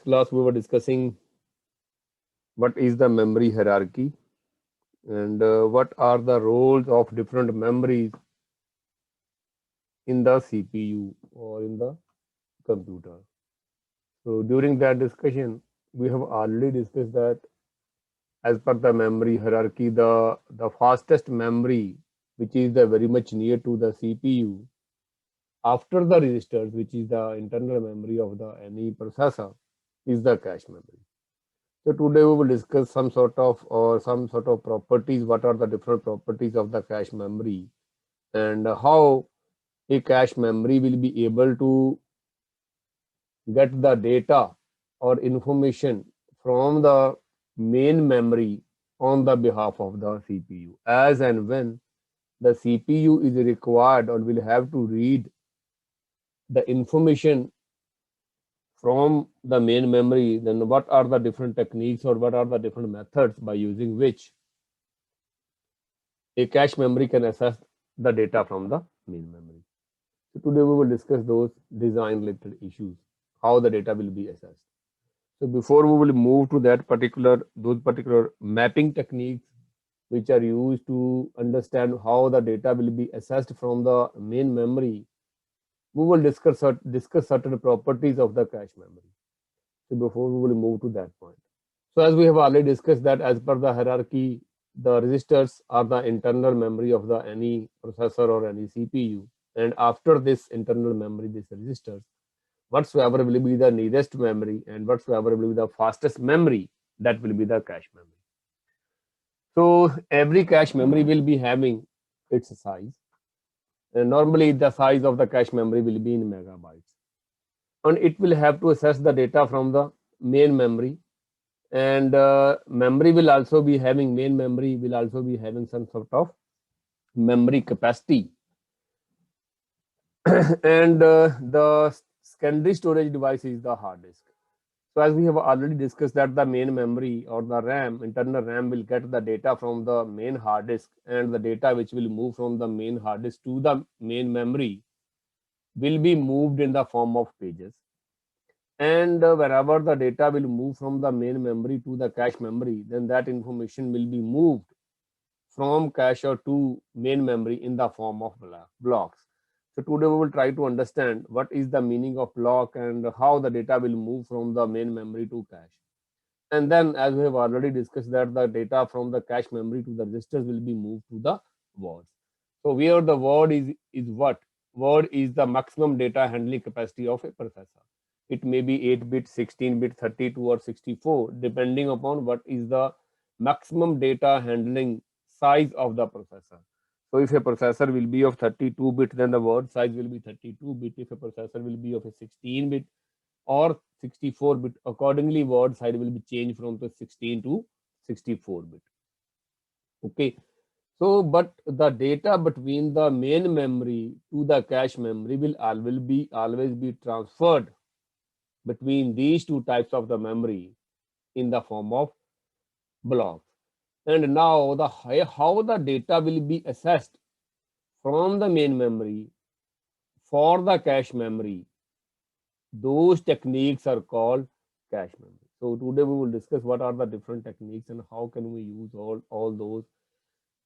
class we were discussing what is the memory hierarchy and what are the roles of different memories in the CPU or in the computer. So during that discussion, we have already discussed that as per the memory hierarchy, the fastest memory, which is the very much near to the CPU, after the registers, which is the internal memory of the any processor, is the cache memory. So today we will discuss some sort of properties. What are the different properties of the cache memory, and how a cache memory will be able to get the data or information from the main memory on the behalf of the CPU. As and when the CPU is required or will have to read the information from the main memory, then what are the different techniques or what are the different methods by using which a cache memory can access the data from the main memory. So today we will discuss those design related issues, how the data will be accessed. So before we will move to those particular mapping techniques which are used to understand how the data will be accessed from the main memory, we will discuss certain properties of the cache memory. So before we will move to that point. So as we have already discussed that as per the hierarchy, the registers are the internal memory of the any processor or any CPU. And after this internal memory, these registers, whatsoever will be the nearest memory and whatsoever will be the fastest memory, that will be the cache memory. So every cache memory will be having its size. And normally the size of the cache memory will be in megabytes. And it will have to access the data from the main memory. And main memory will also be having some sort of memory capacity. And the secondary storage device is the hard disk. So as we have already discussed that the main memory or the RAM, internal RAM will get the data from the main hard disk, and the data which will move from the main hard disk to the main memory will be moved in the form of pages. And wherever the data will move from the main memory to the cache memory, then that information will be moved from cache or to main memory in the form of blocks. So today we will try to understand what is the meaning of block and how the data will move from the main memory to cache. And then as we have already discussed that the data from the cache memory to the registers will be moved to the words. So where the word is what? Word is the maximum data handling capacity of a processor. It may be 8-bit, 16-bit, 32 or 64, depending upon what is the maximum data handling size of the processor. So if a processor will be of 32-bit, then the word size will be 32-bit. If a processor will be of a 16-bit or 64-bit, accordingly word size will be changed from the 16 to 64-bit. Okay. So, but the data between the main memory to the cache memory will always be transferred between these two types of the memory in the form of blocks. And now how the data will be accessed from the main memory for the cache memory, those techniques are called cache memory. So today we will discuss what are the different techniques and how can we use all those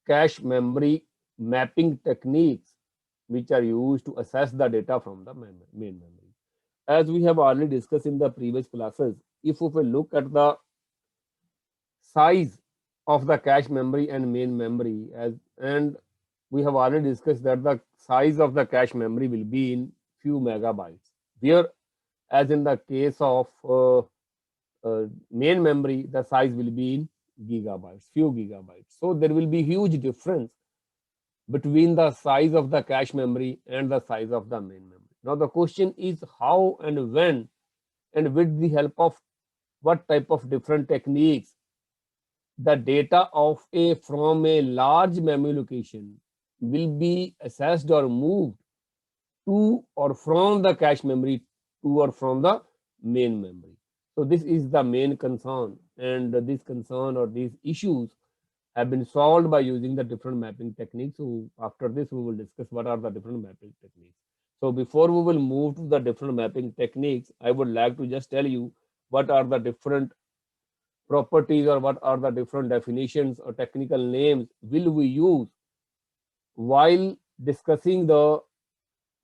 cache memory mapping techniques which are used to access the data from the main memory. As we have already discussed in the previous classes, if we look at the size of the cache memory and main memory, and we have already discussed that the size of the cache memory will be in few megabytes, where as in the case of main memory, the size will be in gigabytes, few gigabytes. So there will be huge difference between the size of the cache memory and the size of the main memory. Now the question is how and when and with the help of what type of different techniques the data of from a large memory location will be accessed or moved to or from the cache memory to or from the main memory. So this is the main concern, and this concern or these issues have been solved by using the different mapping techniques. So after this, we will discuss what are the different mapping techniques. So before we will move to the different mapping techniques, I would like to just tell you what are the different properties or what are the different definitions or technical names will we use while discussing the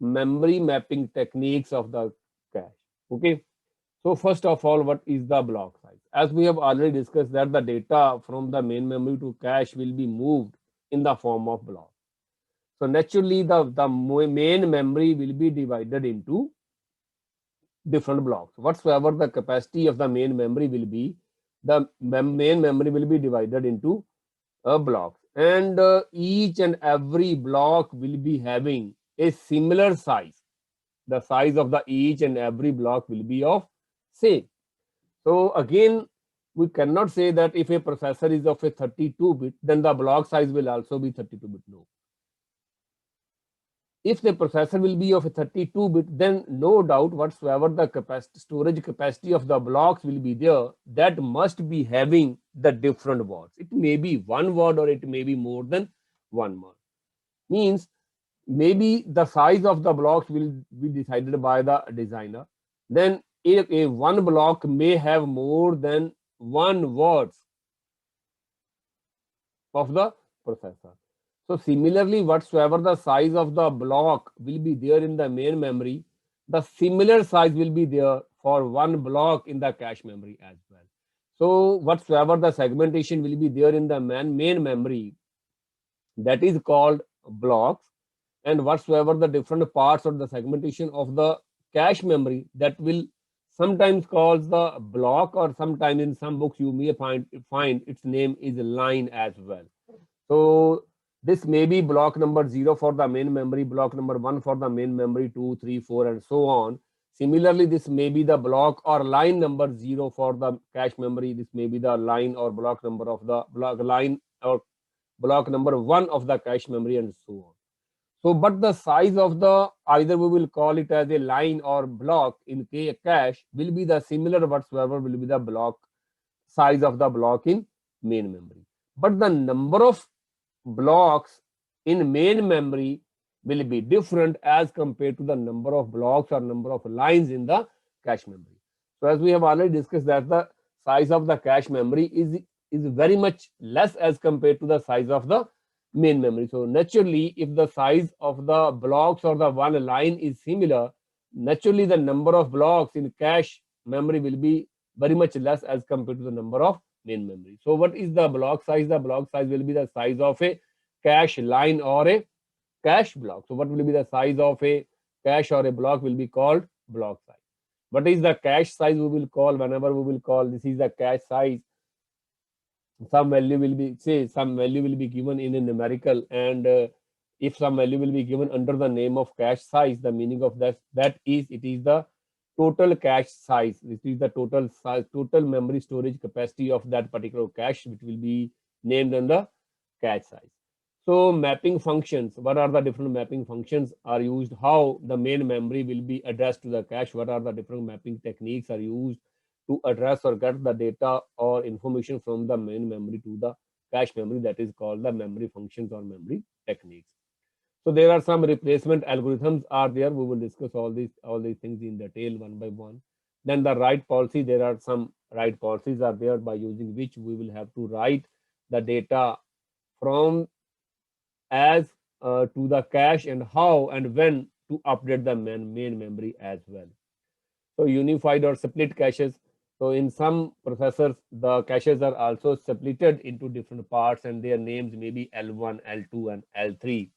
memory mapping techniques of the cache. Okay. So first of all, what is the block size? As we have already discussed that the data from the main memory to cache will be moved in the form of block. So naturally, the main memory will be divided into different blocks. Whatsoever the capacity of the main memory will be, the main memory will be divided into blocks. And each and every block will be having a similar size. The size of the each and every block will be of same. So again, we cannot say that if a processor is of a 32-bit, then the block size will also be 32-bit. No. If the processor will be of a 32-bit, then no doubt whatsoever the storage capacity of the blocks will be there, that must be having the different words. It may be one word or it may be more than one word. Means maybe the size of the blocks will be decided by the designer. Then a one block may have more than one words of the processor. So similarly, whatsoever the size of the block will be there in the main memory, the similar size will be there for one block in the cache memory as well. So whatsoever the segmentation will be there in the main memory, that is called blocks, and whatsoever the different parts of the segmentation of the cache memory, that will sometimes called the block, or sometimes in some books you may find its name is line as well. So this may be block number 0 for the main memory, block number 1 for the main memory, 2, 3, 4, and so on. Similarly, this may be the block or line number 0 for the cache memory. This may be the line or block number of the block line or block number 1 of the cache memory, and so on. So, but the size of the, either we will call it as a line or block in cache, will be the similar whatsoever will be the block size of the block in main memory. But the number of blocks in main memory will be different as compared to the number of blocks or number of lines in the cache memory. So as we have already discussed that the size of the cache memory is very much less as compared to the size of the main memory. So naturally, if the size of the blocks or the one line is similar, naturally the number of blocks in cache memory will be very much less as compared to the number of main memory. So what is the block size? The block size will be the size of a cache line or a cache block. So what will be the size of a cache or a block will be called block size. What is the cache size we will call whenever we will call this is the cache size? Some value will be, say, some value will be given in a numerical, and if some value will be given under the name of cache size, the meaning of that is it is the total cache size. This is the total size, total memory storage capacity of that particular cache, which will be named in the cache size. So mapping functions, what are the different mapping functions are used? How the main memory will be addressed to the cache? What are the different mapping techniques are used to address or get the data or information from the main memory to the cache memory? That is called the memory functions or memory techniques. So there are some replacement algorithms are there. We will discuss all these things in detail one by one. Then the write policy, there are some write policies are there by using which we will have to write the data from as to the cache, and how and when to update the main memory as well. So unified or split caches. So in some processors, the caches are also splitted into different parts, and their names may be L1, L2, and L3.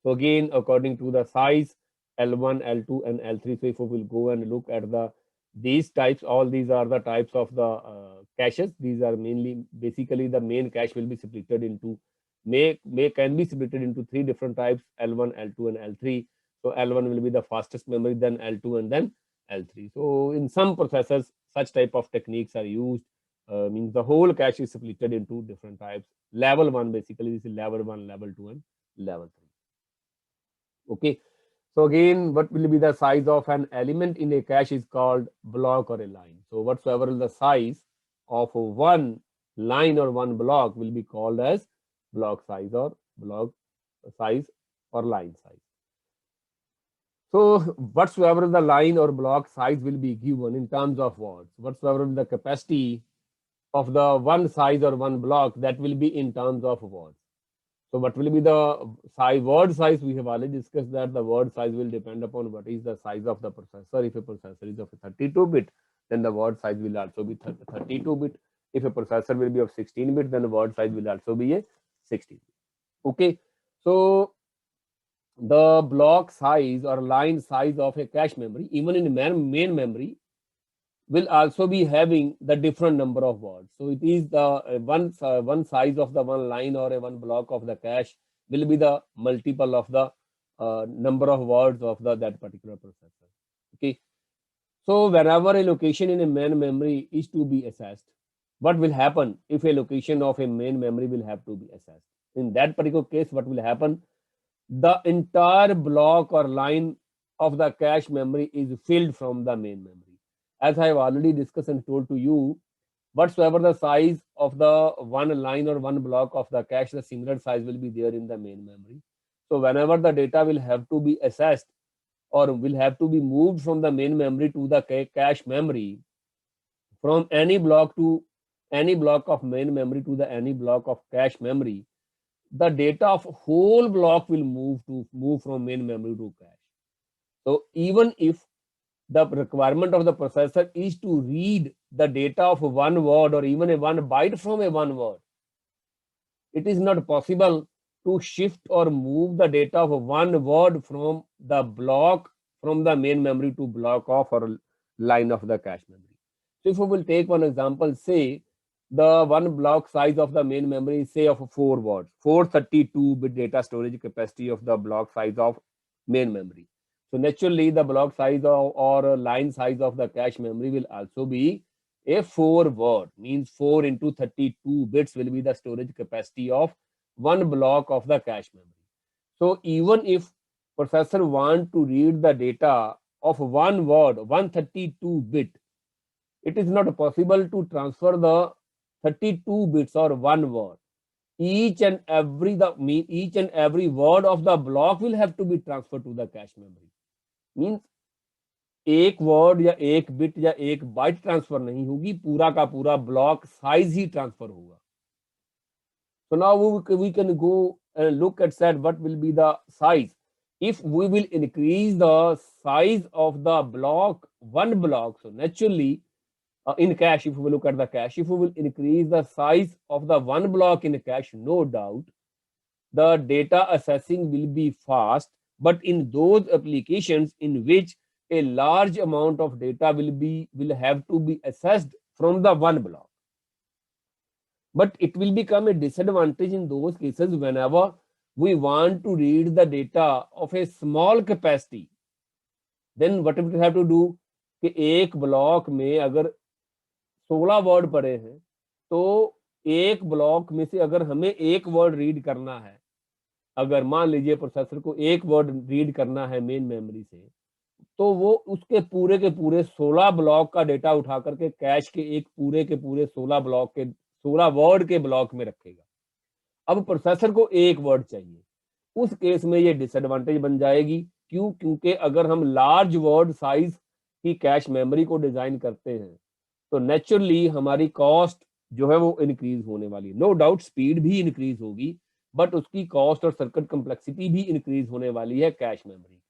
So again, according to the size, L1, L2, and L3. So if we will go and look at these types, all these are the types of the caches. These are mainly, basically, the main cache will be splitted into can be split into three different types: L1, L2, and L3. So L1 will be the fastest memory, then L2, and then L3. So in some processors, such type of techniques are used. Means the whole cache is split into different types. Level 1, basically, this is level 1, level 2, and level 3. Okay. So again, what will be the size of an element in a cache is called block or a line. So whatsoever is the size of one line or one block will be called as block size or block size or line size. So whatsoever the line or block size will be given in terms of words, whatsoever the capacity of the one size or one block, that will be in terms of words. So what will be the size, word size? We have already discussed that the word size will depend upon what is the size of the processor. If a processor is of 32-bit, then the word size will also be 32-bit. If a processor will be of 16-bit, then the word size will also be a 16-bit. Okay, so the block size or line size of a cache memory, even in main memory, will also be having the different number of words. So it is the one size of the one line or a one block of the cache will be the multiple of the number of words of that particular processor. Okay. So whenever a location in a main memory is to be accessed, what will happen if a location of a main memory will have to be accessed? In that particular case, what will happen? The entire block or line of the cache memory is filled from the main memory. As I have already discussed and told to you, whatsoever the size of the one line or one block of the cache, the similar size will be there in the main memory. So whenever the data will have to be accessed or will have to be moved from the main memory to the cache memory, from any block to any block of main memory to the any block of cache memory, the data of whole block will move from main memory to cache. So even if the requirement of the processor is to read the data of one word or even a one byte from a one word, it is not possible to shift or move the data of one word from the block from the main memory to block of or line of the cache memory. So if we will take one example, say the one block size of the main memory is say of 4 words, 432-bit data storage capacity of the block size of main memory. So naturally the block size or line size of the cache memory will also be a 4 word, means 4 into 32 bits will be the storage capacity of one block of the cache memory. So even if processor want to read the data of one word, 132-bit, it is not possible to transfer the 32 bits or one word. Each and every word of the block will have to be transferred to the cache memory. Means एक word या एक bit या एक byte transfer नहीं होगी, पूरा का पूरा ब्लॉक साइज ही ट्रांसफर होगा. So now we can go and look at that what will be the size. If we will increase the size of the block, one block, so naturally in cache, if we look at the cache, if we will increase the size of the one block in cache, no doubt the data accessing will be fast. But in those applications in which a large amount of data will have to be accessed from the one block, but it will become a disadvantage in those cases whenever we want to read the data of a small capacity. Then what we have to do कि एक block में अगर 16 word पड़े हैं, तो एक block में से अगर हमें एक वर्ड रीड करना है, अगर मान लीजिए प्रोसेसर को एक वर्ड रीड करना है मेन मेमोरी से, तो वो उसके पूरे के पूरे 16 ब्लॉक का डेटा उठा करके कैश के एक पूरे के पूरे 16 ब्लॉक के 16 वर्ड के ब्लॉक में रखेगा. अब प्रोसेसर को एक वर्ड चाहिए, उस केस में ये डिसएडवांटेज बन जाएगी. क्यों? क्योंकि अगर हम लार्ज वर्ड साइज की कैश मेमोरी को डिजाइन करते हैं तो नेचुरली हमारी कॉस्ट जो है वो इंक्रीज होने वाली है. नो डाउट स्पीड भी इंक्रीज होगी, बट उसकी कॉस्ट और सर्किट कम्प्लेक्सिटी भी इंक्रीज होने वाली है कैश मेमोरी.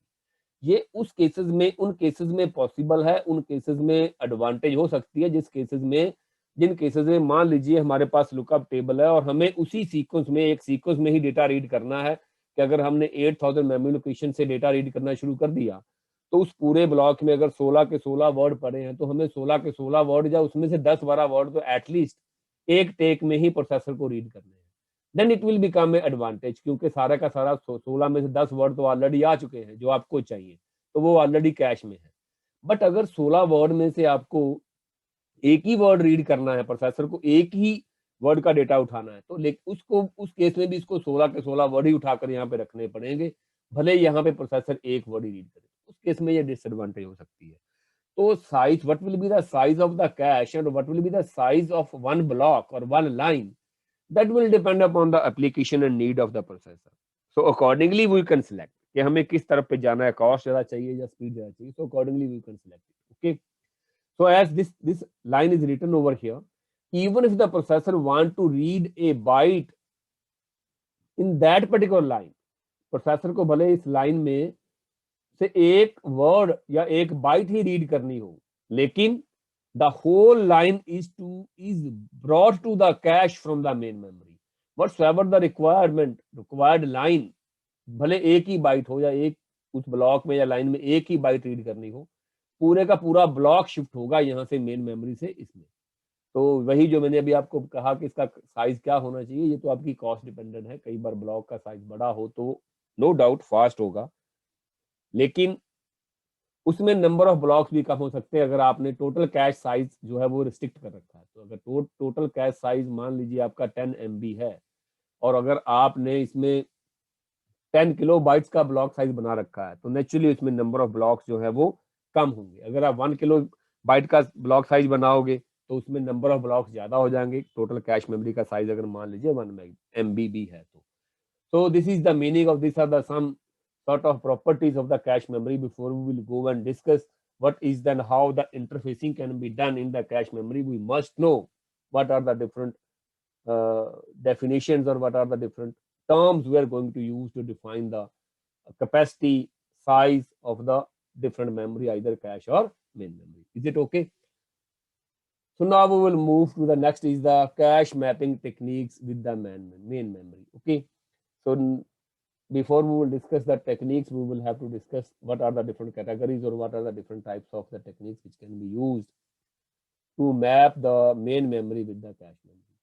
ये उस केसेस में, उन केसेस में पॉसिबल है, उन केसेस में एडवांटेज हो सकती है जिन केसेस में मान लीजिए हमारे पास लुकअप टेबल है और हमें उसी सीक्वेंस में, एक सीक्वेंस में ही डेटा रीड करना है कि अगर हमने 8000 मेमोरी लोकेशन से डेटा रीड करना शुरू कर दिया तो उस पूरे ब्लॉक में अगर 16 के 16 वर्ड पड़े हैं तो हमें 16 के 16 वर्ड या उसमें से 10-12 वर्ड तो एटलीस्ट एक टेक में ही प्रोसेसर को रीड करने हैं. Then it will become a advantage, क्योंकि सारा का सारा 16 में से 10 वर्ड तो ऑलरेडी आ चुके हैं जो आपको चाहिए, तो वो ऑलरेडी कैश में है. बट अगर 16 वर्ड में से आपको एक ही वर्ड रीड करना है, प्रोसेसर को एक ही वर्ड का डेटा उठाना है, तो उसको उस केस में भी इसको 16 के 16 वर्ड ही उठाकर यहाँ पे रखने पड़ेंगे, भले यहाँ पे प्रोसेसर एक वर्ड ही रीड करे. उस केस में ये डिसएडवांटेज हो सकती है. तो size, what will be the size of the cache and what will be the size of one block और one line, that will depend upon the application and need of the processor. So accordingly we can select. कि हमें किस तरफ पे जाना है, cost ज़्यादा चाहिए या स्पीड ज़्यादा चाहिए, so accordingly we can select it. Okay, so as this line is written over here, even if the processor want to read a byte in that particular line, processor को भले इस line में से एक word या एक bite ही read करनी हो, लेकिन the whole line is brought to the cache from the main memory. Whatsoever the required line, भले एक ही बाइट हो या एक उस ब्लॉक में या लाइन में एक ही बाइट रीड करनी हो, पूरे का पूरा ब्लॉक शिफ्ट होगा यहाँ से मेन मेमोरी से इसमें. तो वही जो मैंने अभी आपको कहा कि इसका साइज क्या होना चाहिए, ये तो आपकी कॉस्ट डिपेंडेंट है. कई बार ब्लॉक का साइज बड़ा हो तो नो डाउट फास्ट होगा, लेकिन उसमें नंबर ऑफ ब्लॉक्स भी कम हो सकते हैं अगर आपने टोटल कैश साइज जो है वो रिस्ट्रिक्ट कर रखा है. तो अगर टोटल कैश साइज मान लीजिए आपका 10 MB है और अगर आपने इसमें 10 किलोबाइट्स का ब्लॉक साइज बना रखा है, तो नेचुरली उसमें नंबर ऑफ ब्लॉक्स जो है वो कम होंगे. अगर आप 1 किलोबाइट का ब्लॉक साइज बनाओगे तो उसमें नंबर ऑफ ब्लॉक्स ज्यादा हो जाएंगे. टोटल कैश मेमोरी का साइज अगर मान लीजिए 1 MB भी है तो. So this is the meaning of these are the some sort of properties of the cache memory. Before we will go and discuss what is then how the interfacing can be done in the cache memory, we must know what are the different definitions or what are the different terms we are going to use to define the capacity size of the different memory, either cache or main memory. Is it okay? So now we will move to the next is the cache mapping techniques with the main memory. Okay. So before we will discuss the techniques, we will have to discuss what are the different categories or what are the different types of the techniques which can be used to map the main memory with the cache memory.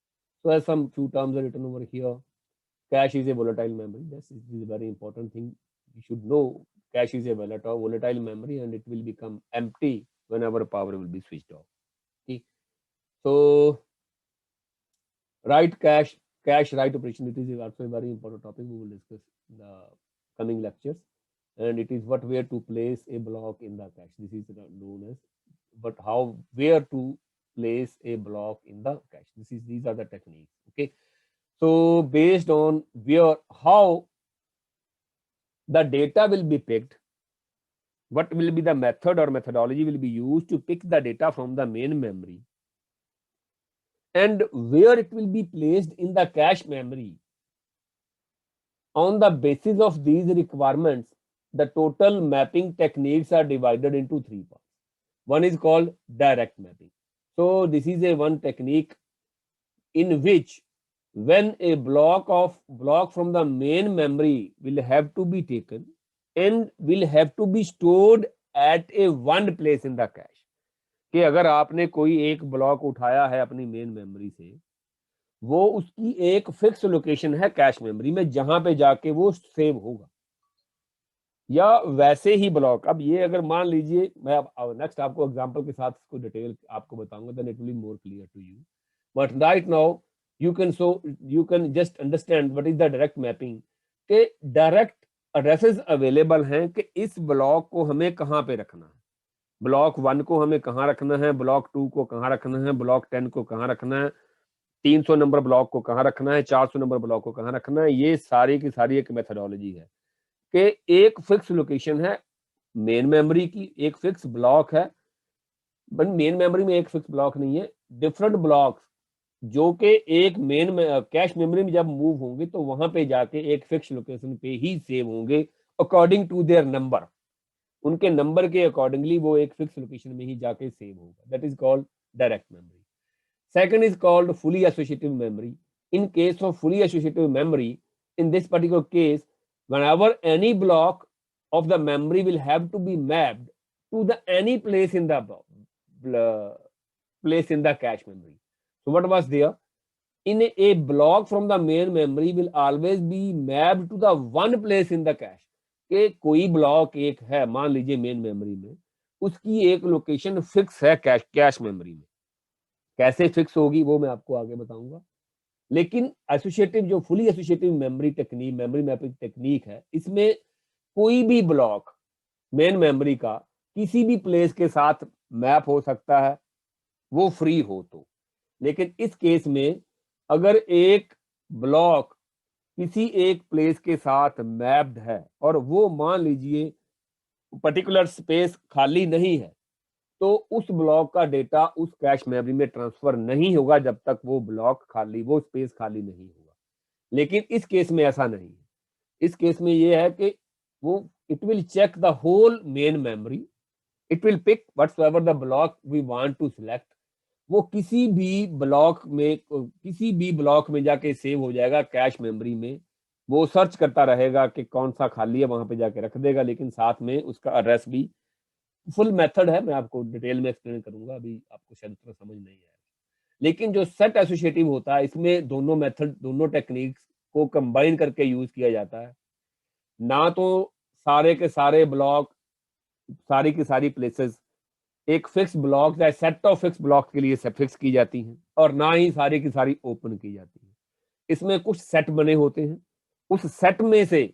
So as some few terms are written over here, cache is a volatile memory. This is a very important thing. You should know cache is a volatile memory and it will become empty whenever power will be switched off. Okay. So write cache write operation, it is also a very important topic we will discuss in the coming lectures, and it is where to place a block in the cache. This is known as where to place a block in the cache. These are the techniques. Okay, so based on how the data will be picked, what will be the method or methodology will be used to pick the data from the main memory, and where it will be placed in the cache memory. On the basis of these requirements, the total mapping techniques are divided into 3 parts. One is called direct mapping. So this is a one technique in which when a block from the main memory will have to be taken and will have to be stored at a one place in the cache. कि अगर आपने कोई एक block उठाया है अपनी main memory से, वो उसकी एक फिक्स लोकेशन है कैश मेमोरी में जहां पे जाके वो सेव होगा, या वैसे ही ब्लॉक. अब ये अगर मान लीजिए, मैं अब नेक्स्ट आपको एग्जांपल के साथ इसको डिटेल आपको बताऊंगा, then it will be more clear to you. But right now you can just understand what is the direct mapping. के डायरेक्ट एड्रेसेस अवेलेबल हैं कि इस ब्लॉक को हमें कहाँ पे रखना है, ब्लॉक 1 को हमें कहाँ रखना है, ब्लॉक 2 को कहाँ रखना है, ब्लॉक 10 को कहाँ रखना है, 300 नंबर ब्लॉक को कहाँ रखना है, 400 नंबर ब्लॉक को कहाँ रखना है. ये सारी की सारी एक मेथोडोलॉजी है कि एक फिक्स लोकेशन है मेन मेमोरी की, एक फिक्स ब्लॉक है. बट मेन मेमोरी में एक फिक्स ब्लॉक नहीं है, डिफरेंट ब्लॉक्स जो कि एक मेन कैश मेमोरी में जब मूव होंगे तो वहां पे जाके एक फिक्स लोकेशन पे ही सेव होंगे अकॉर्डिंग टू देयर नंबर. उनके नंबर के अकॉर्डिंगली वो एक फिक्स लोकेशन में ही जाके सेव होगा. That is called direct memory. Second is called fully associative memory. In case of fully associative memory, in this particular case, whenever any block of the memory will have to be mapped to the any place in the cache memory. So what was there? In a block from the main memory will always be mapped to the one place in the cache. कि कोई block एक है मान लीजिए main memory में, उसकी एक location fix है कैश मेमोरी में. कैसे फिक्स होगी वो मैं आपको आगे बताऊंगा. लेकिन एसोसिएटिव जो fully associative memory technique, memory mapping technique है, इसमें कोई भी ब्लॉक मेन मेमोरी का किसी भी प्लेस के साथ मैप हो सकता है, वो फ्री हो तो. लेकिन इस केस में अगर एक ब्लॉक किसी एक प्लेस के साथ मैप्ड है और वो मान लीजिए पर्टिकुलर स्पेस खाली नहीं है, तो उस ब्लॉक का डेटा उस कैश मेमोरी में ट्रांसफर नहीं होगा जब तक वो स्पेस खाली नहीं होगा। लेकिन इस केस में ऐसा नहीं है। इस केस में ये है कि वो it will check the whole main memory, it will pick whatsoever the block we want to select. वो किसी भी ब्लॉक में जाके सेव हो जाएगा कैश मेमोरी में। वो सर्च करता रहेगा कि कौन सा खाली है, वहां पे जाके रख देगा, लेकिन साथ में उसका एड्रेस भी। फुल मेथड है, मैं आपको डिटेल में एक्सप्लेन करूंगा, अभी आपको शायद उतना समझ नहीं आया। लेकिन जो सेट एसोसिएटिव होता है, इसमें दोनों टेक्निक्स को कंबाइन करके यूज किया जाता है। ना तो सारे के सारे ब्लॉक, सारी की सारी प्लेसेस एक फिक्स ब्लॉक या सेट ऑफ फिक्स ब्लॉक के लिए फिक्स की जाती हैं, और ना ही सारी की सारी ओपन की जाती है। इसमें कुछ सेट बने होते हैं, उस सेट में से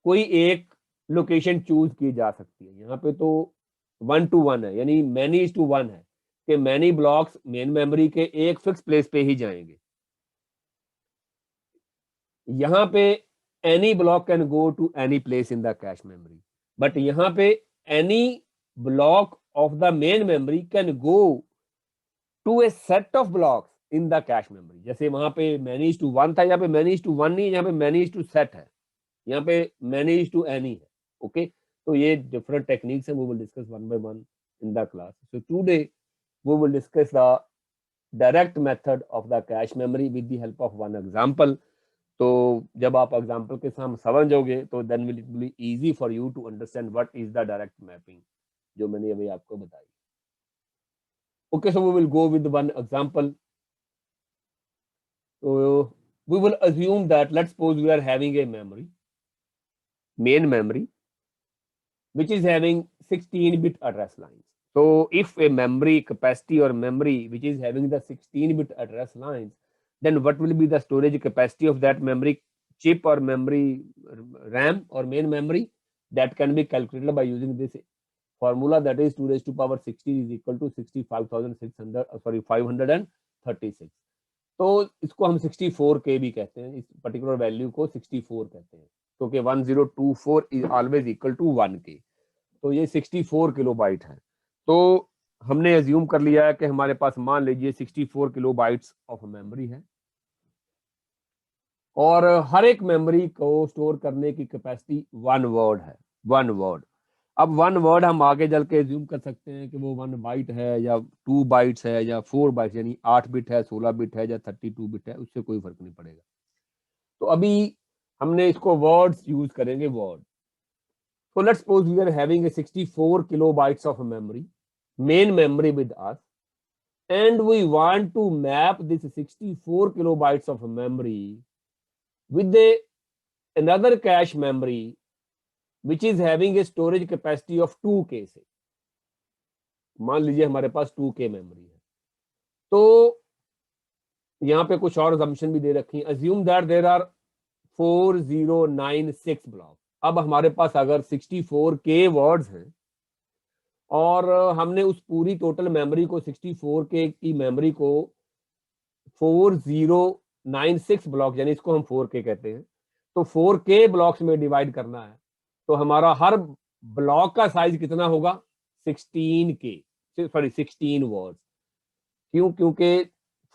कोई एक लोकेशन चूज की जा सकती है। यहाँ पे तो 1 to 1 है, यानी मैनी इज टू 1 है कि मैनी ब्लॉक्स मेन मेमोरी के एक फिक्स प्लेस पे ही जाएंगे। यहाँ पे any block can go to any place in the cache memory, but यहाँ पे any block of the main memory can go to a set of blocks in the cache memory. जैसे वहां पे many to 1 था, यहाँ पे many to 1 नहीं है, यहाँ पे मैनी टू सेट है, यहाँ पे मैनी टू एनी है। ओके, तो ये डिफरेंट टेक्निक्स है, we will discuss one by one in the class. So today we will discuss the direct method of the cache memory with the help of one example. तो जब आप example के साथ समझोगे तो then will it be easy for you to understand what is the direct mapping, जो मैंने अभी आपको बताई। Okay, so we will go with one example. So we will assume that, let's suppose we are having a main memory, which is having 16-bit address lines. So if a memory capacity or memory which is having the 16-bit address lines, then what will be the storage capacity of that memory chip or memory RAM or main memory? That can be calculated by using this formula, that is 2 raised to power 60 is equal to 536। तो इसको हम 64K भी कहते हैं, इस particular value को 64 कहते हैं, क्योंकि 1024 is always equal to 1K। तो ये 64 किलोबाइट है। तो हमने एज्यूम कर लिया है कि हमारे पास मान लीजिए 64 किलोबाइट्स ऑफ मेमोरी है, और हर एक मेमोरी को स्टोर करने की कैपेसिटी 1 वर्ड है, 1 वर्ड। अब 1 वर्ड हम आगे चल के एज्यूम कर सकते हैं कि वो 1 बाइट है या 2 बाइट्स है या 4 बाइट्स, यानी 8 बिट है, 16 बिट है या 32 बिट है, उससे कोई फर्क नहीं पड़ेगा। तो अभी हमने इसको वर्ड्स यूज करेंगे, word. So let's suppose we are having a 64 kilobytes of memory, main memory with us, and we want to map this 64 kilobytes of memory with another cache memory which is having a storage capacity of 2K से। मान लीजिए हमारे पास 2K memory है, तो यहाँ पे कुछ और assumption भी दे रखी है। Assume that there are 4096 block. अब हमारे पास अगर 64K वर्ड्स हैं और हमने उस पूरी टोटल मेमोरी को 64K की मेमोरी को 4096 ब्लॉक, यानी इसको हम 4K कहते हैं, तो 4K ब्लॉक्स में डिवाइड करना है, तो हमारा हर ब्लॉक का साइज कितना होगा? 16K, sorry 16 words. क्यों? क्योंकि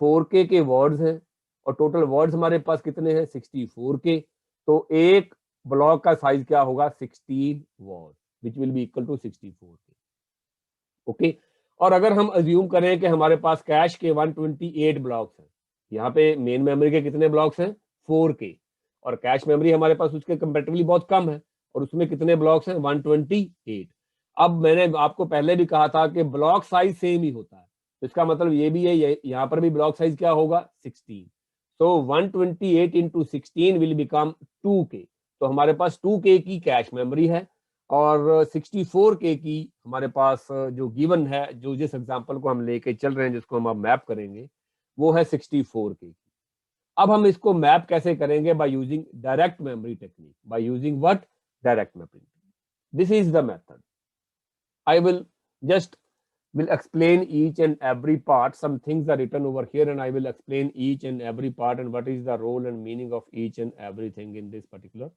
4K के वर्ड्स हैं और टोटल वर्ड्स हमारे पास कितने हैं? 64K। तो एक ब्लॉक का साइज क्या होगा? 16 word, which will be equal to 64K। Okay, और अगर हम अज्यूम करें कि हमारे पास कैश के 128 ब्लॉक्स हैं, यहाँ पे मेन मेमोरी के कितने ब्लॉक्स हैं? 4K, और कैश मेमोरी हमारे पास उसके कंपैरेटिवली बहुत कम है, और उसमें कितने ब्लॉक्स हैं? 128। अब मैंने आपको पहले भी कहा था कि ब्लॉक साइज सेम ही होता है, तो इसका मतलब ये भी है, यहाँ पर भी ब्लॉक साइज क्या होगा? 16। तो 128 इंटू 16 विल बिकम 2K। तो हमारे पास 2K की कैश मेमोरी है, और 64K की हमारे पास जो गिवन है, जो जिस एग्जांपल को हम लेके चल रहे हैं, जिसको हम अब मैप करेंगे, वो है 64K की। अब हम इसको मैप कैसे करेंगे? By using direct memory technique. By using what? Direct mapping. This is the method. I will just will explain each and every part. Some things are written over here and I will explain each and every part and what is the role and meaning of each and everything in this particular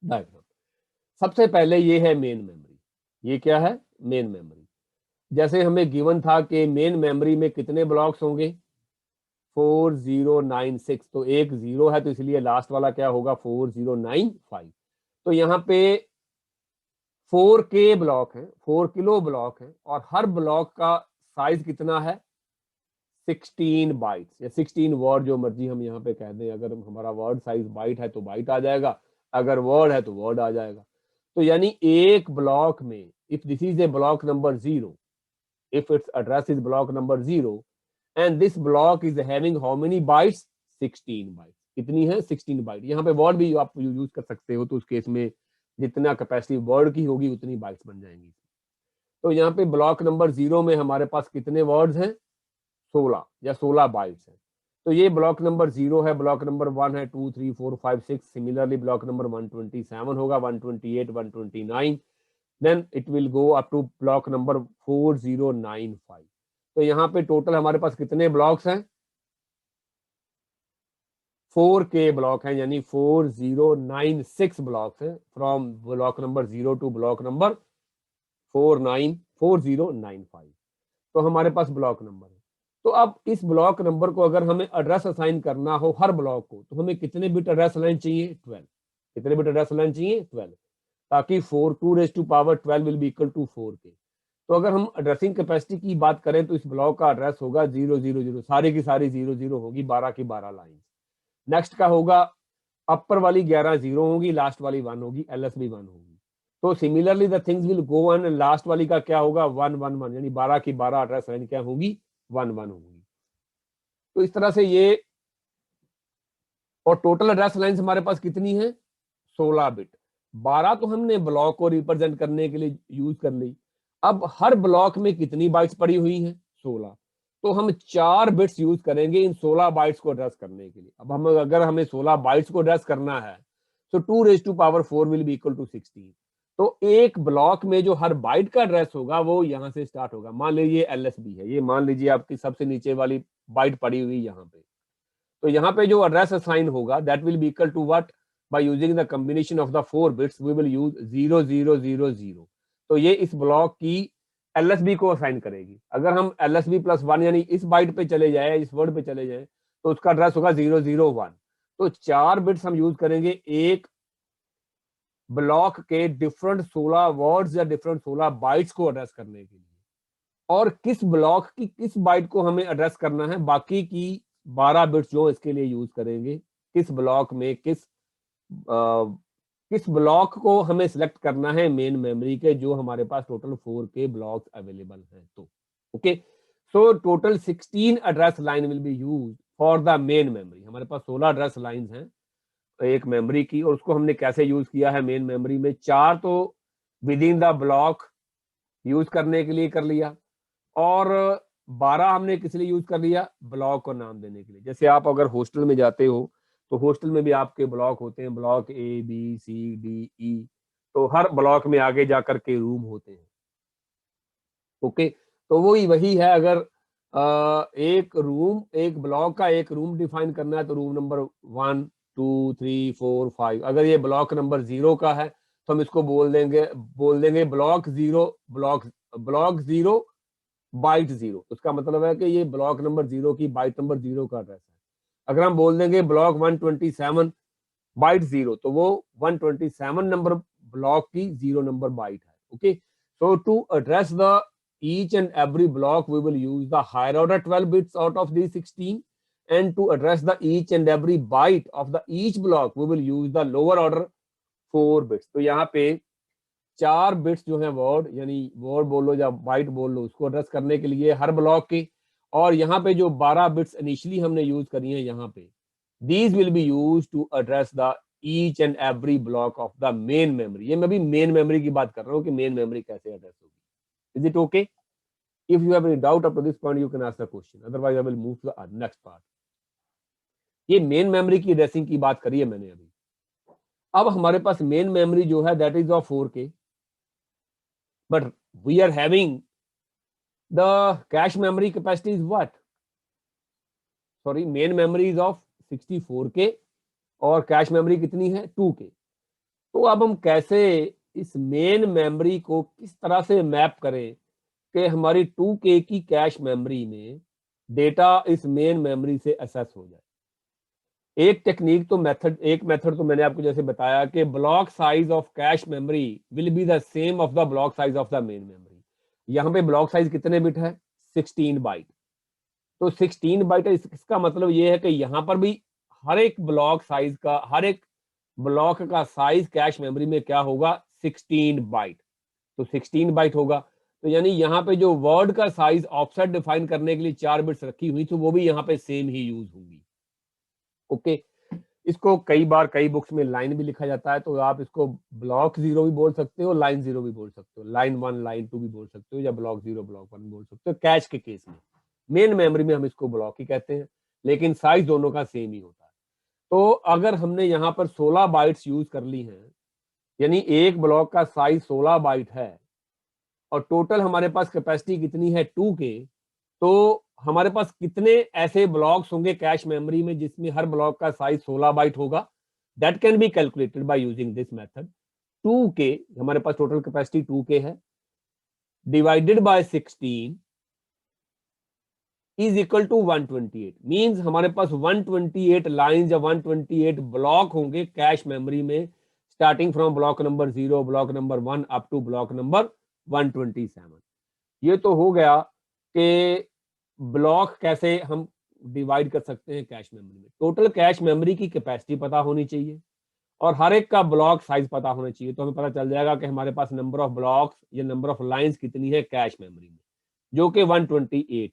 diagram. सबसे पहले ये है main memory. ये क्या है? Main memory. जैसे हमें given था कि मेन मेमोरी में कितने ब्लॉक्स होंगे? 4096. तो एक 0 है तो इसलिए लास्ट वाला क्या होगा? 4095. तो यहाँ पे 4K ब्लॉक है, 4 किलो ब्लॉक है और हर ब्लॉक का साइज कितना है? 16 बाइट्स या 16 वर्ड, जो मर्जी हम यहाँ पे कह दें. अगर हमारा वर्ड साइज बाइट है तो बाइट आ जाएगा, अगर वर्ड है तो वर्ड आ जाएगा. तो यानी एक ब्लॉक में, if this is a block number 0, if its address is block number 0 and this block is having how many bytes? 16 bytes. कितनी है? 16 बाइट. यहाँ पे वर्ड भी आप यूज कर सकते हो, तो उस केस में जितना कैपेसिटी वर्ड की होगी उतनी बाइट्स बन जाएंगी. तो यहाँ पे ब्लॉक नंबर 0 में हमारे पास कितने वर्ड्स हैं? 16 या 16 बाइट्स हैं. तो ये ब्लॉक नंबर 0 है. ब्लॉक नंबर 1 है 2 3 4 5 6. सिमिलरली ब्लॉक नंबर 127 होगा, 128, 129. then it will go up to block number 4095. तो यहाँ पे टोटल हमारे पास कितने ब्लॉक्स हैं? 4K ब्लॉक हैं, यानी 4096 ब्लॉक्स हैं from block number 0 to block number 4095. तो हमारे पास ब्लॉक नंबर है. तो अब इस ब्लॉक नंबर को अगर हमें एड्रेस असाइन करना हो हर ब्लॉक को, तो हमें कितने बिट एड्रेस लाइन चाहिए? 12. कितने बिट एड्रेस लाइन चाहिए? 12. ताकि 2 will be equal to 4K. तो अगर हम एड्रेसिंग कैपेसिटी की बात करें तो इस ब्लॉक का एड्रेस होगा 000, सारी की सारी 00 होगी, 12 की 12 लाइन. नेक्स्ट का होगा अपर वाली 11 0 होगी, लास्ट वाली 1 होगी, LSB 1 होगी. तो similarly the things will go on. Last वाली का क्या होगा? 111, यानी 12 की 12 एड्रेस लाइन क्या होगी? 11 होगी. तो इस तरह से ये, और टोटल एड्रेस लाइन हमारे पास कितनी है? 16 बिट. 12 तो हमने ब्लॉक को रिप्रेजेंट करने के लिए यूज कर ली. अब हर ब्लॉक में कितनी बाइट्स पड़ी हुई हैं? 16. तो हम 4 बिट्स यूज करेंगे इन 16 बाइट्स को एड्रेस करने के लिए. अब हम अगर हमें 16 बाइट्स को एड्रेस करना है तो 2 विल बी इक्वल टू 16. तो एक ब्लॉक में जो हर बाइट का एड्रेस होगा वो यहाँ से स्टार्ट होगा. मान लीजिए LSB है, ये मान लीजिए आपकी सबसे नीचे वाली बाइट पड़ी हुई यहाँ पे. तो यहाँ पे जो एड्रेस असाइन होगा that will be equal to what? by using the combination of the 4 bits we will use 0000. तो ये इस ब्लॉक की LSB को असाइन करेगी. अगर हम LSB प्लस 1 यानी इस बाइट पे चले जाए, इस वर्ड पे चले जाए, तो उसका एड्रेस होगा 001. तो 4 बिट्स हम यूज करेंगे एक ब्लॉक के डिफरेंट 16 वर्ड्स या डिफरेंट 16 बाइट्स को एड्रेस करने के लिए. और किस ब्लॉक की किस बाइट को हमें एड्रेस करना है, बाकी की 12 बिट्स जो इसके लिए यूज करेंगे, किस ब्लॉक में किस ब्लॉक को हमें सिलेक्ट करना है मेन मेमोरी के, जो हमारे पास टोटल 4K ब्लॉक्स अवेलेबल हैं. तो okay, so total 16 address line will be used for the main memory. हमारे पास 16 एड्रेस लाइंस हैं एक मेमोरी की, और उसको हमने कैसे यूज किया है मेन मेमोरी में? 4 तो with in the block use करने के लिए कर लिया, और 12 हमने किस लिए यूज कर लिया? ब्लॉक को नाम देने के लिए. जैसे आप अगर हॉस्टल में जाते हो तो हॉस्टल में भी आपके ब्लॉक होते हैं, block A B C D E. तो हर ब्लॉक में आगे जाकर के रूम होते हैं. ओके, तो वही है. अगर एक ब्लॉक का एक रूम डिफाइन करना है तो रूम नंबर 1 2 3 4 5. अगर ये ब्लॉक नंबर 0 का है तो हम इसको बोल देंगे ब्लॉक 0 बाइट 0. उसका मतलब है कि ये ब्लॉक नंबर 0 की बाइट नंबर 0 का एड्रेस है. अगर हम बोल देंगे ब्लॉक 127 बाइट 0, तो वो 127 नंबर ब्लॉक की 0 नंबर बाइट है. Okay, so to address the each and every block we will use the higher order 12 bits out of these 16, and to address the each and every byte of the each block we will use the lower order 4 bits. तो यहाँ पे 4 bits जो है word, यानी word बोल लो या bite बोल लो, उसको एड्रेस करने के लिए हर ब्लॉक के. और यहाँ पे जो 12 बिट्स इनिशियली हमने यूज करी है यहाँ पे, these will be used to address the each and every block of the main memory. ये मैं भी मेन मेमोरी की बात कर रहा हूँ कि मेन मेमोरी कैसे एड्रेस होगी. Is it okay? If you have any doubt up to this point, you can ask the question. Otherwise, I will move to the next part. ये मेन मेमोरी की एड्रेसिंग की बात करी है मैंने अभी. अब हमारे पास मेन मेमोरी जो है that is of 4K, but we are having the cache memory capacity is what? Sorry, main memory is of 64K और कैश मेमोरी कितनी है 2K। तो अब हम कैसे इस मेन मेमोरी को किस तरह से मैप करें कि हमारी 2K की कैश मेमोरी में डेटा इस मेन मेमोरी से एक्सेस हो जाए। एक टेक्निक तो एक मेथड तो मैंने आपको जैसे बताया कि block size of cache memory will be the same of the block size of the main memory. यहाँ पे ब्लॉक साइज कितने बिट है? 16 बाइट। तो 16 बाइट इसका मतलब ये है कि यहाँ पर भी हर एक ब्लॉक साइज का, हर एक ब्लॉक का साइज कैश मेमोरी में क्या होगा? 16 बाइट। तो 16 बाइट होगा। तो यानी यहाँ पे जो वर्ड का साइज ऑफसेट डिफाइन करने के लिए 4 बिट्स रखी हुई तो वो भी यहाँ पे सेम ही यूज होंगी। ओके, इसको कई बार कई बुक्स में लाइन भी लिखा जाता है, तो आप इसको ब्लॉक 0 भी बोल सकते हो, लाइन 0 भी बोल सकते हो, लाइन 1 लाइन 2 भी बोल सकते हो, या ब्लॉक 0 ब्लॉक 1 बोल सकते हो। कैश के केस में मेन मेमोरी में हम इसको ब्लॉक ही कहते हैं, लेकिन साइज दोनों का सेम ही होता है। तो अगर हमने यहाँ पर 16 बाइट्स यूज कर ली हैं, यानी एक ब्लॉक का साइज 16 बाइट है और टोटल हमारे पास कैपेसिटी कितनी है 2K, तो हमारे पास कितने ऐसे ब्लॉक्स होंगे कैश मेमोरी में जिसमें हर ब्लॉक का साइज 16 बाइट होगा? That can be calculated by using this method. 2K, हमारे पास टोटल कैपेसिटी 2K है, divided by 16 is equal to 128। Means हमारे पास 128 लाइंस या 128 ब्लॉक होंगे कैश मेमोरी में, starting from block number 0, block number 1 up to block number 127। ये तो हो गया कि ब्लॉक कैसे हम डिवाइड कर सकते हैं कैश मेमोरी में। टोटल कैश मेमोरी की कैपेसिटी पता होनी चाहिए और हर एक का ब्लॉक साइज पता होना चाहिए, तो हमें पता चल जाएगा कि हमारे पास नंबर ऑफ ब्लॉक्स या नंबर ऑफ लाइंस कितनी है कैश मेमोरी में, जो कि 128 है।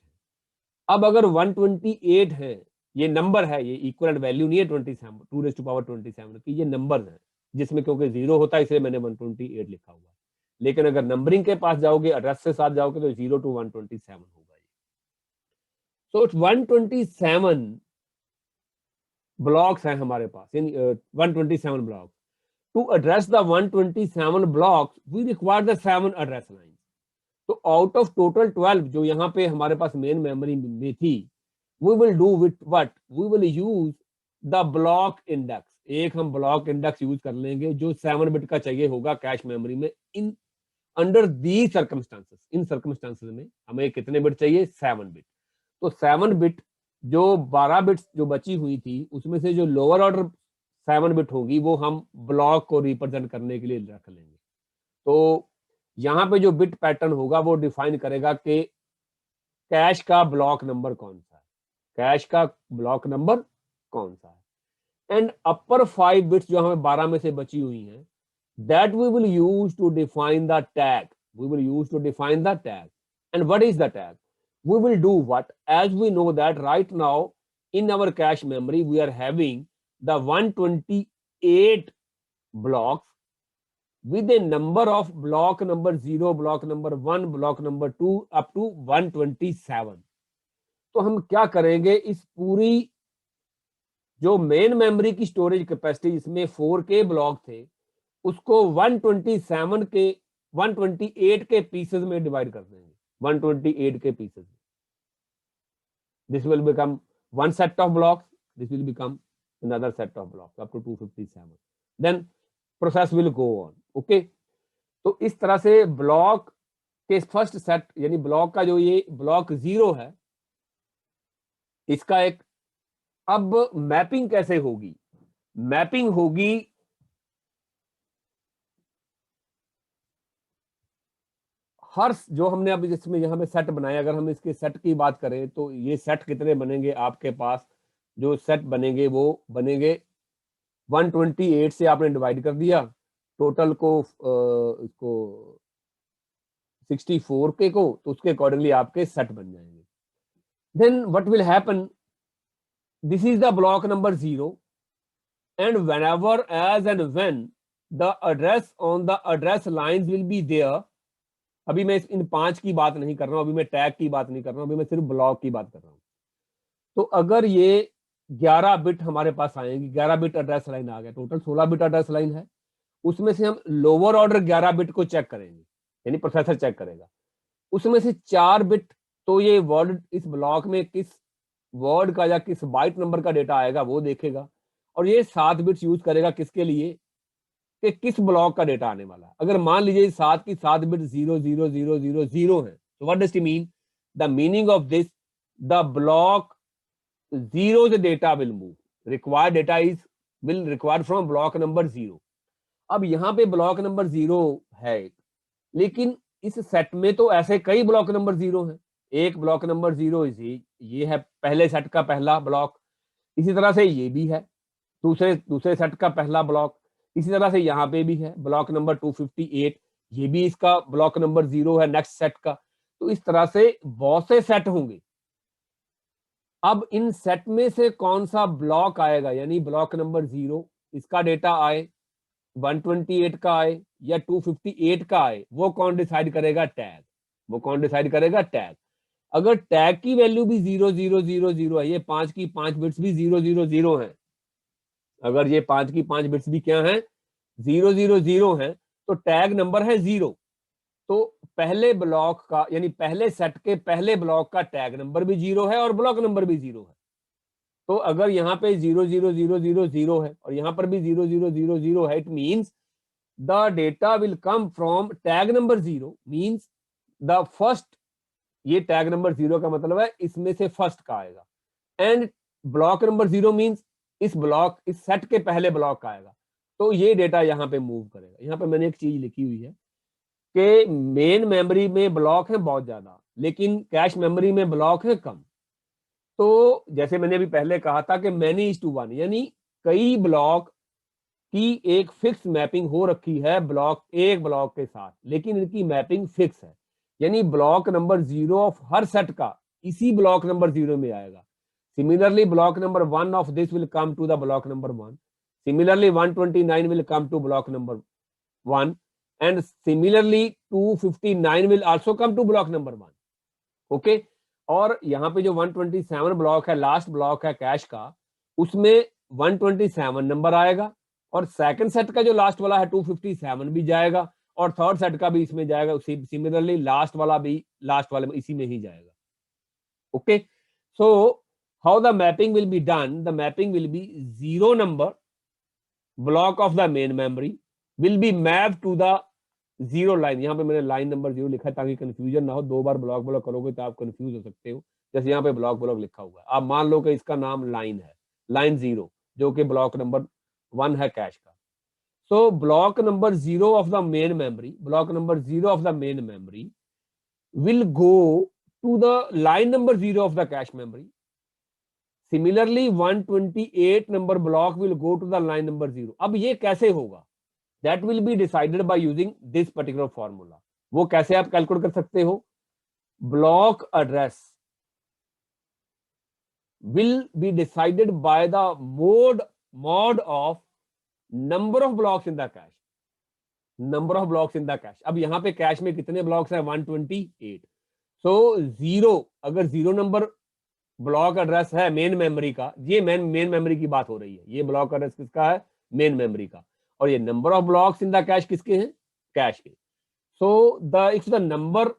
अब अगर 128 है, ये नंबर है, ये इक्वल वैल्यू नहीं है 27 2⁻27 की, ये नंबर है जिसमें क्योंकि 0 होता है इसलिए मैंने 128 लिखा हुआ है। लेकिन अगर नंबरिंग के पास जाओगे, एड्रेस के साथ जाओगे, तो 0 to 127 होगा। So 127 blocks हैं हमारे पास, इन 127 blocks. To address the 127 blocks, we require the 7 address lines. तो out of total 12 जो यहाँ पे हमारे पास मेन मेमोरी में थी, we will do with what? We will use the block index. एक हम ब्लॉक इंडेक्स यूज कर लेंगे जो 7 बिट का चाहिए होगा कैश मेमोरी में। In under the circumstances, in circumstances में हमें कितने बिट चाहिए? 7 बिट। तो 7 बिट, जो 12 बिट्स जो बची हुई थी उसमें से जो लोअर ऑर्डर 7 बिट होगी वो हम ब्लॉक को रिप्रेजेंट करने के लिए रख लेंगे। तो यहाँ पे जो बिट पैटर्न होगा वो डिफाइन करेगा कि कैश का ब्लॉक नंबर कौन सा है, कैश का ब्लॉक नंबर कौन सा है। एंड अपर 5 बिट्स जो हमें 12 में से बची हुई हैं, that we will use to define the tag. We will use to define the tag. And what is the tag? We will do what? As we know that right now in our cache memory, we are having the 128 blocks with a number of block number 0, block number 1, block number 2 up to 127. तो हम क्या करेंगे, इस पूरी जो main memory की storage capacity जिसमें 4K block थे उसको 128 के पीसेस में डिवाइड कर देंगे, 128 के पीसेस में। This will become one set of blocks, this will become another set of blocks up to 257, then process will go on. Okay, तो इस तरह से ब्लॉक के फर्स्ट सेट, यानी ब्लॉक का जो ये ब्लॉक 0 है, इसका एक अब मैपिंग कैसे होगी? मैपिंग होगी हर जो हमने अब इसमें यहाँ पे सेट बनाया, अगर हम इसके सेट की बात करें तो ये सेट कितने बनेंगे आपके पास? जो सेट बनेंगे वो बनेंगे 128 से आपने डिवाइड कर दिया टोटल को, इसको 64 के को, तो उसके अकॉर्डिंगली आपके सेट बन जाएंगे। Then what will happen, this is the block number 0 and whenever as and when the address on the address lines will be there. अभी मैं इन 5 की बात नहीं कर रहा हूं, अभी मैं टैग की बात नहीं कर रहा हूं, अभी मैं सिर्फ ब्लॉक की बात कर रहा हूं। तो अगर ये 11 बिट हमारे पास आएंगे, 11 बिट एड्रेस लाइन आ गया, टोटल 16 बिट एड्रेस लाइन है, उसमें से हम लोअर ऑर्डर 11 बिट को चेक करेंगे, यानी प्रोसेसर चेक करेगा, उसमें से 4 बिट तो ये वर्ड इस ब्लॉक में किस वर्ड का या किस बाइट नंबर का डेटा आएगा वो देखेगा, और ये 7 बिट्स यूज करेगा किसके लिए, कि किस ब्लॉक का डेटा आने वाला है। अगर मान लीजिए 7 की 7 बिट 0 0 0 0 0 है, तो what does it mean, the meaning of this, the block zeros data will move, required data is will required from block number 0। अब यहाँ पे ब्लॉक नंबर 0 है, लेकिन इस सेट में तो ऐसे कई ब्लॉक नंबर 0 हैं। एक ब्लॉक नंबर 0 ये है पहले सेट का पहला ब्लॉक, इसी तरह से ये भी है दूसरे सेट का पहला ब्लॉक, इसी तरह से यहाँ पे भी है ब्लॉक नंबर 258, ये भी इसका ब्लॉक नंबर 0 है नेक्स्ट सेट का। तो इस तरह से बहुत से सेट होंगे। अब इन सेट में से कौन सा ब्लॉक आएगा, यानी ब्लॉक नंबर 0 इसका डेटा आए, 128 का आए या 258 का आए, वो कौन डिसाइड करेगा, टैग। वो कौन डिसाइड करेगा, टैग। अगर टैग की वैल्यू भी 0000 है, ये 5 की 5 बिट्स भी 000 है, अगर ये 5 की 5 बिट्स भी क्या है, 000 है, तो टैग नंबर है 0। तो पहले ब्लॉक का यानी पहले सेट के पहले ब्लॉक का टैग नंबर भी 0 है और ब्लॉक नंबर भी 0 है। तो अगर यहाँ पे 00000 है और यहाँ पर भी 0000 है, it means the data will come from tag number 0, means the first, ये टैग नंबर 0 का मतलब है इसमें से फर्स्ट का आएगा, एंड ब्लॉक नंबर 0 मींस इस सेट के पहले ब्लॉक का आएगा। तो ये डेटा यहाँ पे मूव करेगा। यहाँ पे मैंने एक चीज लिखी हुई है कि मेन मेमोरी में ब्लॉक है बहुत ज्यादा, लेकिन कैश मेमोरी में ब्लॉक है कम। तो जैसे मैंने अभी पहले कहा था कि मैनी इज टू वन, यानी कई ब्लॉक की एक फिक्स मैपिंग हो रखी है एक ब्लॉक के साथ, लेकिन इनकी मैपिंग फिक्स है, यानी ब्लॉक नंबर 0 ऑफ हर सेट का इसी ब्लॉक नंबर 0 में आएगा। Similarly block number 1 of this will come to the block number 1, similarly 129 will come to block number 1, and similarly 259 will also come to block number 1। Okay, और यहाँ पे जो 127 block है, लास्ट ब्लॉक है cache का, उसमें 127 नंबर आएगा, और सेकंड सेट का जो लास्ट वाला है 257 भी जाएगा, और थर्ड सेट का भी इसमें जाएगा। सिमिलरली लास्ट वाला भी लास्ट वाले में इसी में ही जाएगा। Okay, so how the mapping will be done, the mapping will be 0 number block of the main memory will be map to the 0 line. यहाँ पे मैंने लाइन नंबर 0 लिखा है ताकि कंफ्यूजन ना हो, 2 बार ब्लॉक करोगे तो आप कंफ्यूज हो सकते हो। जैसे यहाँ पे ब्लॉक लिखा हुआ है, आप मान लो कि इसका नाम लाइन है, लाइन 0 जो कि ब्लॉक नंबर 1 है कैश का। So block number 0 of the main memory, block number 0 of the main memory will go to the line number 0 of the cache memory. Similarly 128 number block will go to the line number 0। अब ये कैसे होगा, that will be decided by using this particular formula। वो कैसे आप calculate कर सकते हो, block address will be decided by the mod of number of blocks in the cache, number of blocks in the cache। अब यहाँ पे cash में कितने ब्लॉक्स है, 128। सो 0, अगर 0 नंबर ब्लॉक एड्रेस है मेन मेमोरी का, ये मेन मेमोरी की बात हो रही है, ये ब्लॉक एड्रेस किसका है, मेन मेमोरी का, और ये number of blocks in the cash किसके हैं, कैश के। So the if the number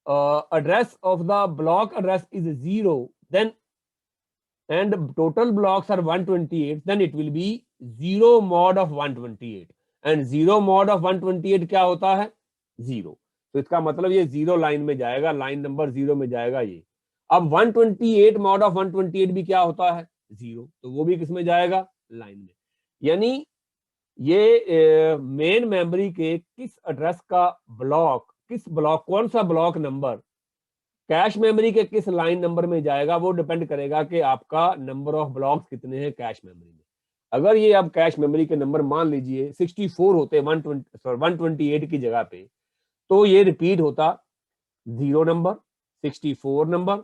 address of the block address is 0, then and total blocks are 128, then it will be 0 mod of 128, and 0 mod of 128 क्या होता है, 0। तो इसका मतलब ये 0 लाइन में जाएगा, लाइन नंबर 0 में जाएगा ये। अब 128 mod of 128 भी क्या होता है, 0, तो वो भी किस में जाएगा, लाइन में। यानी ये मेन मेमोरी के किस एड्रेस का ब्लॉक, किस ब्लॉक, कौन सा ब्लॉक नंबर कैश मेमोरी के किस लाइन नंबर में जाएगा, वो डिपेंड करेगा कि आपका नंबर ऑफ ब्लॉक्स कितने हैं कैश मेमोरी में। अगर ये अब कैश मेमोरी के नंबर मान लीजिए 64 होते 128 की जगह पे, तो ये रिपीट होता 0 नंबर, 64 नंबर,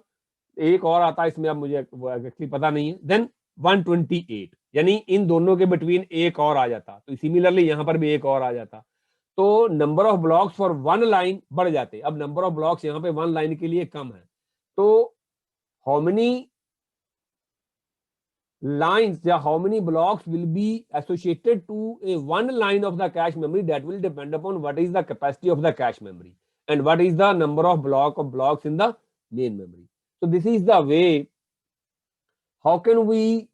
एक और आता है इसमें, अब मुझे एक्चुअली पता नहीं है, देन 128, यानी इन दोनों के बिटवीन एक और आ जाता, तो सिमिलरली यहां पर भी एक और आ जाता, तो number of blocks for 1 line बढ़ जाते। अब नंबर ऑफ ब्लॉक्स यहाँ पे 1 लाइन के लिए कम है, तो how many lines, yeah, how many blocks will be associated to a one line of the cache memory, that will depend upon what is the capacity of the cache memory and what is the number of blocks in the main memory. So this is the way how can we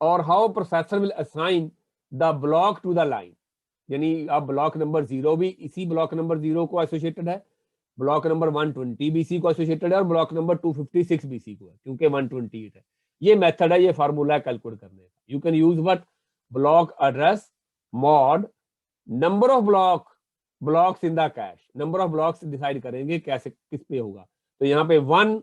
or how processor will assign the block to the line. यानी अब block number 0 भी इसी block number 0 को associated है, block number 120 भी इसी को associated है और ब्लॉक नंबर 256 भी इसी को है, क्योंकि 128 है. ये मेथड है, ये फार्मूला है कैलकुलेट करने का. You can use what, block address mod number of blocks in the cash. Number of blocks decide करेंगे कैसे किस पे होगा. तो यहाँ पे 1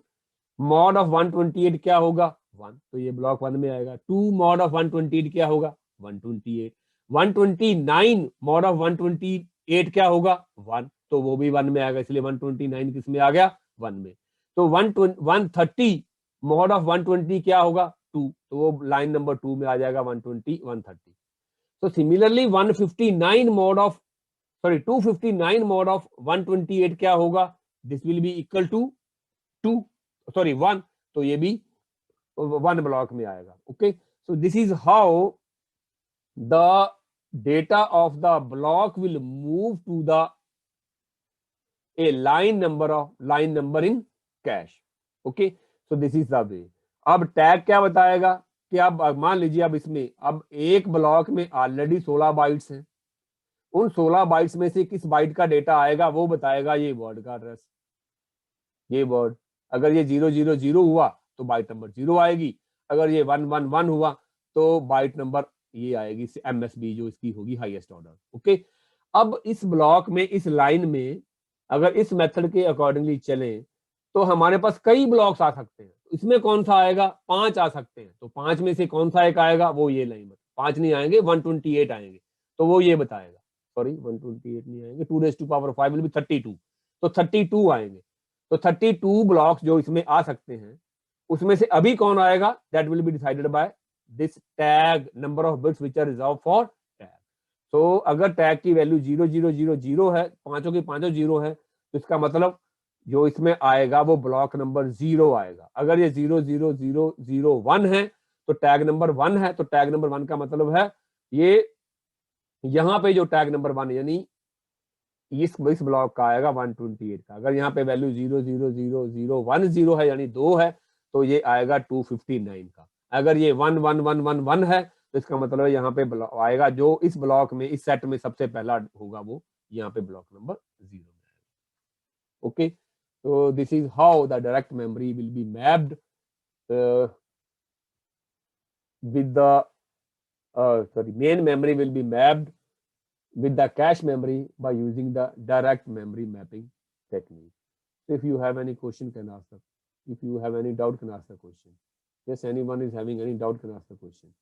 मॉड ऑफ 128 क्या होगा 1, तो ये ब्लॉक 1 में आएगा. 2 मॉड ऑफ 128 क्या होगा 128. 129 मॉड ऑफ 128 क्या होगा 1, तो वो भी 1 में आएगा, इसलिए 129 किस में आ गया 1 में. तो 130 मॉड ऑफ 120 क्या होगा 2, तो वो लाइन नंबर 2 में आ जाएगा 120 130. तो similarly 159 mod of 259 mod of 128 क्या होगा, this will be equal to 1, तो ये भी 1 ब्लॉक में आएगा. Okay, so this is how the data of the block will move to the a line number in cache. Okay, so this is the way. अब tag क्या बताएगा कि अब मान लीजिए अब इसमें अब एक ब्लॉक में ऑलरेडी 16 बाइट्स हैं, उन 16 बाइट्स में से किस बाइट का डेटा आएगा वो बताएगा ये वर्ड का एड्रेस. ये वर्ड अगर ये 000 हुआ तो बाइट नंबर 0 आएगी, अगर ये 111 हुआ तो बाइट नंबर ये आएगी MSB जो इसकी होगी हाईएस्ट ऑर्डर. ओके, अब इस ब्लॉक में इस लाइन में अगर इस मेथड के अकॉर्डिंगली चले तो हमारे पास कई ब्लॉक्स आ सकते हैं. इसमें कौन सा आएगा 5 आ सकते हैं, तो 5 में से कौन सा एक आएगा वो ये लाइन, 5 नहीं आएंगे 128 आएंगे, तो वो ये बताएगा. सॉरी 128 नहीं आएंगे, 2⁵ विल बी 32, तो 32 आएंगे. तो 32 ब्लॉक्स जो इसमें आ सकते हैं उसमें से अभी कौन आएगा that will be decided by this tag number of bits which are reserved for tag. तो अगर टैग की वैल्यू 0000 है, पांचों की पांचों 0 है, तो इसका मतलब जो इसमें आएगा वो ब्लॉक नंबर 0 आएगा. अगर ये 00001 है तो टैग नंबर 1 है, तो टैग नंबर 1 का मतलब है ये यहाँ पे जो टैग नंबर 1 यानी इस ब्लॉक का आएगा 128 का. अगर यहाँ पे वैल्यू 000010 है यानी 2 है, तो ये आएगा 259 का. अगर ये 11111 है तो इसका मतलब है यहाँ पे आएगा जो इस ब्लॉक में इस सेट में सबसे पहला होगा वो यहाँ पे ब्लॉक नंबर 0 में आएगा. Okay, so this is how the direct memory will be mapped with the main memory will be mapped with the cache memory by using the direct memory mapping technique. So if you have any question can ask them. If you have any doubt can ask the question. Yes, anyone is having any doubt can ask the question.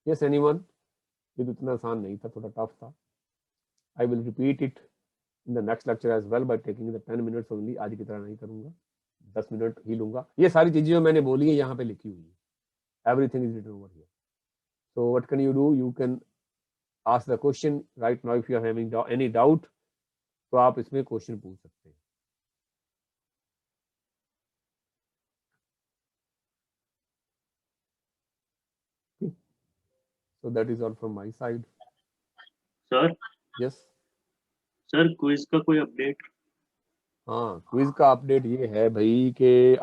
Yes, anyone? ये तो इतना आसान नहीं था, थोड़ा tough था. I will repeat it in the next lecture as well by taking the 10 minutes only. आज की तरह नहीं करूंगा, 10 मिनट ही लूंगा. ये सारी चीजें जो मैंने बोली है यहाँ पे लिखी हुई है. Everything is written over here. So what can you do? You can ask the question right now if you are having any doubt. तो आप इसमें क्वेश्चन पूछ सकते हैं. So that is all from my side. Sir. Yes. Sir quiz का कोई update? हाँ, quiz का अपडेट ये है भाई कि